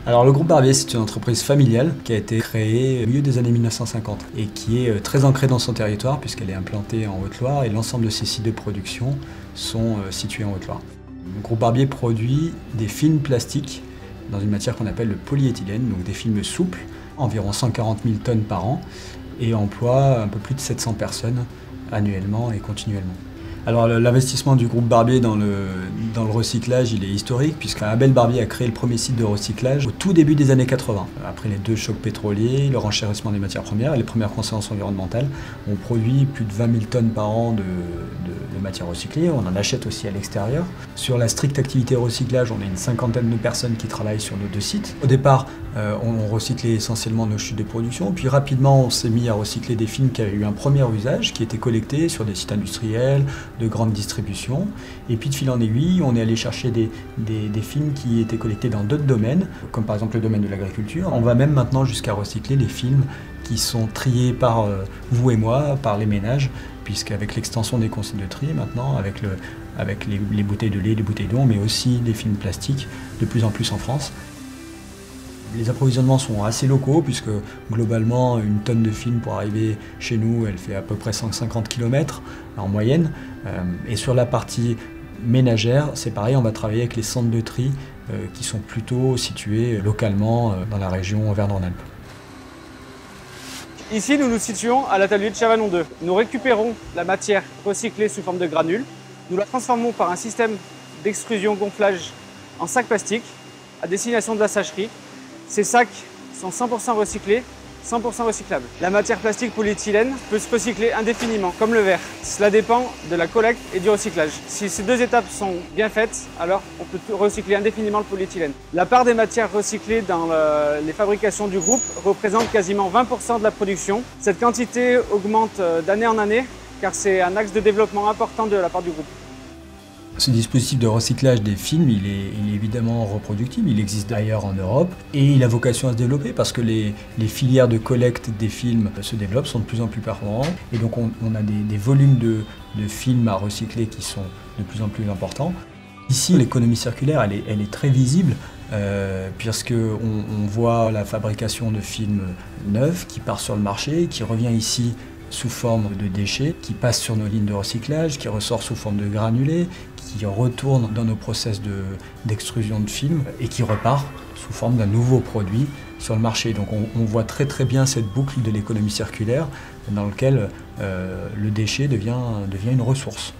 Alors le groupe Barbier, c'est une entreprise familiale qui a été créée au milieu des années 1950 et qui est très ancrée dans son territoire puisqu'elle est implantée en Haute-Loire et l'ensemble de ses sites de production sont situés en Haute-Loire. Le groupe Barbier produit des films plastiques dans une matière qu'on appelle le polyéthylène, donc des films souples, environ 140 000 tonnes par an, et emploie un peu plus de 700 personnes annuellement et continuellement. Alors l'investissement du groupe Barbier dans le recyclage, il est historique, puisqu'Abel Barbier a créé le premier site de recyclage au tout début des années 80. Après les deux chocs pétroliers, le renchérissement des matières premières et les premières conséquences environnementales, on produit plus de 20 000 tonnes par an de matières recyclées, on en achète aussi à l'extérieur. Sur la stricte activité recyclage, on a une cinquantaine de personnes qui travaillent sur nos deux sites. Au départ, on recyclait essentiellement nos chutes de production, puis rapidement on s'est mis à recycler des films qui avaient eu un premier usage, qui étaient collectés sur des sites industriels, de grande distribution, et puis de fil en aiguille, on est allé chercher des films qui étaient collectés dans d'autres domaines, comme par exemple le domaine de l'agriculture. On va même maintenant jusqu'à recycler les films qui sont triés par vous et moi, par les ménages, puisqu'avec l'extension des consignes de tri maintenant, avec les bouteilles de lait, les bouteilles d'eau, mais aussi des films plastiques, de plus en plus en France. Les approvisionnements sont assez locaux puisque globalement une tonne de film pour arriver chez nous elle fait à peu près 150 km en moyenne. Et sur la partie ménagère c'est pareil, on va travailler avec les centres de tri qui sont plutôt situés localement dans la région Auvergne-Rhône-Alpes. Ici nous nous situons à l'atelier de Chavanon 2. Nous récupérons la matière recyclée sous forme de granules. Nous la transformons par un système d'extrusion gonflage en sacs plastiques à destination de la sacherie. Ces sacs sont 100% recyclés, 100% recyclables. La matière plastique polyéthylène peut se recycler indéfiniment, comme le verre. Cela dépend de la collecte et du recyclage. Si ces deux étapes sont bien faites, alors on peut recycler indéfiniment le polyéthylène. La part des matières recyclées dans les fabrications du groupe représente quasiment 20% de la production. Cette quantité augmente d'année en année, car c'est un axe de développement important de la part du groupe. Ce dispositif de recyclage des films, il est évidemment reproductible, il existe d'ailleurs en Europe et il a vocation à se développer parce que les filières de collecte des films se développent, sont de plus en plus performantes et donc on a des volumes de films à recycler qui sont de plus en plus importants. Ici, l'économie circulaire, elle est très visible puisqu'on voit la fabrication de films neufs qui part sur le marché, qui revient ici sous forme de déchets, qui passe sur nos lignes de recyclage, qui ressort sous forme de granulés, qui retourne dans nos process d'extrusion de films et qui repart sous forme d'un nouveau produit sur le marché. Donc on voit très bien cette boucle de l'économie circulaire dans laquelle le déchet devient une ressource.